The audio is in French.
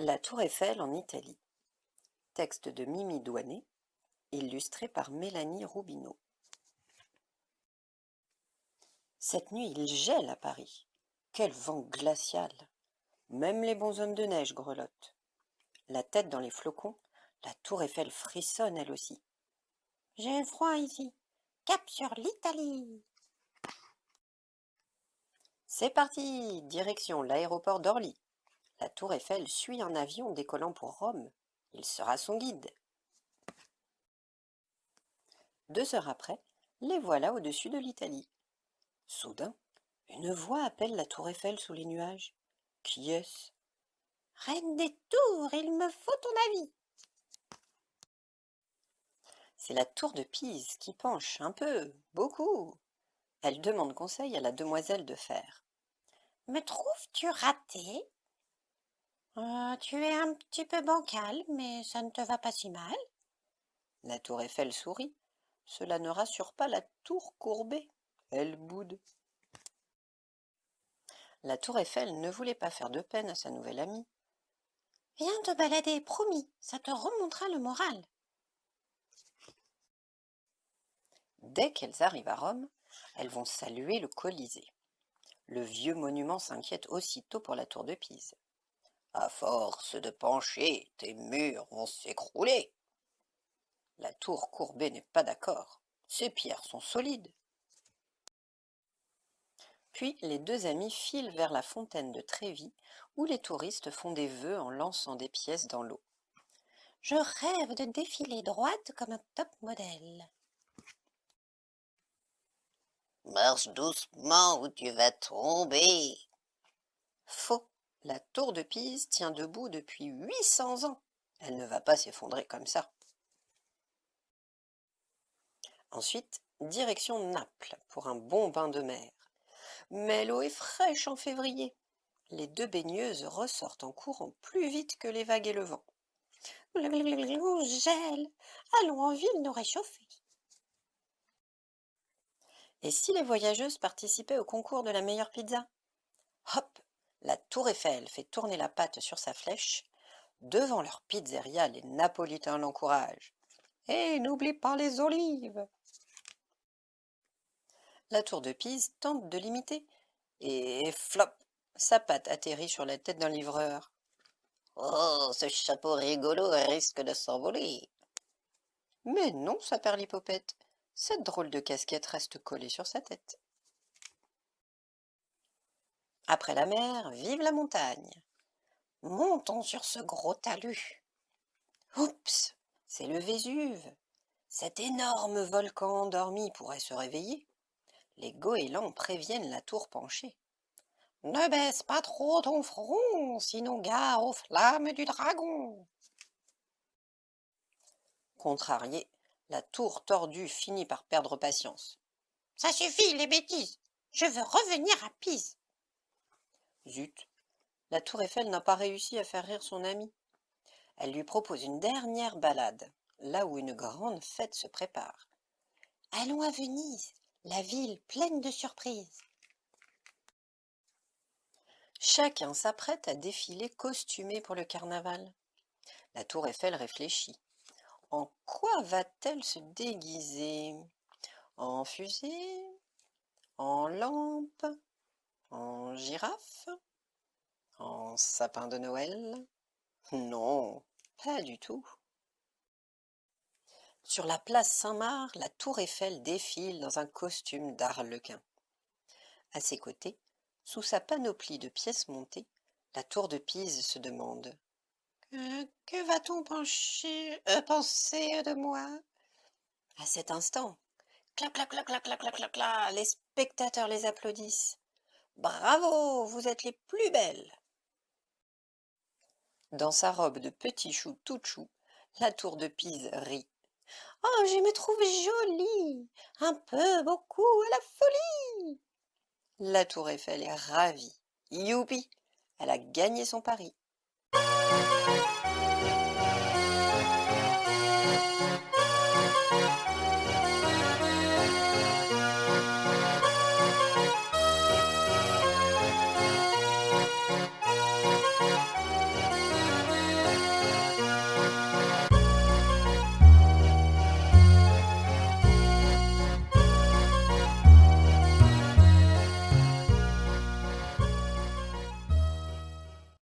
La Tour Eiffel en Italie. Texte de Mimi Douanet, illustré par Mélanie Roubineau. Cette nuit, il gèle à Paris. Quel vent glacial! Même les bonshommes de neige grelottent. La tête dans les flocons, la Tour Eiffel frissonne elle aussi. J'ai froid ici. Cap sur l'Italie! C'est parti! Direction l'aéroport d'Orly. La Tour Eiffel suit un avion décollant pour Rome. Il sera son guide. 2 heures après, les voilà au-dessus de l'Italie. Soudain, une voix appelle la Tour Eiffel sous les nuages. Qui est-ce? Reine des tours, il me faut ton avis. C'est la tour de Pise qui penche un peu, beaucoup. Elle demande conseil à la demoiselle de fer. Me trouves-tu raté? Tu es un petit peu bancal, mais ça ne te va pas si mal. La tour Eiffel sourit. Cela ne rassure pas la tour courbée. Elle boude. La tour Eiffel ne voulait pas faire de peine à sa nouvelle amie. Viens te balader, promis, ça te remontera le moral. Dès qu'elles arrivent à Rome, elles vont saluer le Colisée. Le vieux monument s'inquiète aussitôt pour la tour de Pise. À force de pencher, tes murs vont s'écrouler. La tour courbée n'est pas d'accord. Ces pierres sont solides. Puis les deux amies filent vers la fontaine de Trévi, où les touristes font des vœux en lançant des pièces dans l'eau. Je rêve de défiler droite comme un top modèle. Marche doucement ou tu vas tomber. Faux. La tour de Pise tient debout depuis 800 ans. Elle ne va pas s'effondrer comme ça. Ensuite, direction Naples pour un bon bain de mer. Mais l'eau est fraîche en février. Les deux baigneuses ressortent en courant plus vite que les vagues et le vent. On gèle. Allons en ville nous réchauffer. Et si les voyageuses participaient au concours de la meilleure pizza? Hop! La Tour Eiffel fait tourner la patte sur sa flèche. Devant leur pizzeria, les Napolitains l'encouragent. Et n'oublie pas les olives! La Tour de Pise tente de l'imiter. Et flop! Sa patte atterrit sur la tête d'un livreur. Oh, ce chapeau rigolo risque de s'envoler. Mais non, sa perlipopette. Cette drôle de casquette reste collée sur sa tête. Après la mer, vive la montagne. Montons sur ce gros talus. Oups, c'est le Vésuve. Cet énorme volcan endormi pourrait se réveiller. Les goélands préviennent la tour penchée. Ne baisse pas trop ton front, sinon gare aux flammes du dragon. Contrariée, la tour tordue finit par perdre patience. Ça suffit, les bêtises. Je veux revenir à Pise. Zut, la tour Eiffel n'a pas réussi à faire rire son amie. Elle lui propose une dernière balade, là où une grande fête se prépare. Allons à Venise, la ville pleine de surprises. Chacun s'apprête à défiler costumé pour le carnaval. La tour Eiffel réfléchit. En quoi va-t-elle se déguiser? En fusée? En lampe? En girafe? En sapin de Noël? Non, pas du tout. Sur la place Saint-Marc, la tour Eiffel défile dans un costume d'arlequin. À ses côtés, sous sa panoplie de pièces montées, la tour de Pise se demande. Que va-t-on penser de moi? À cet instant, clac, clac, clac, clac, clac, clac, clac, clac, les spectateurs les applaudissent. Bravo, vous êtes les plus belles. Dans sa robe de petit chou tout chou, la tour de Pise rit. Oh, je me trouve jolie, un peu, beaucoup, à la folie. La tour Eiffel est ravie. Youpi, elle a gagné son pari.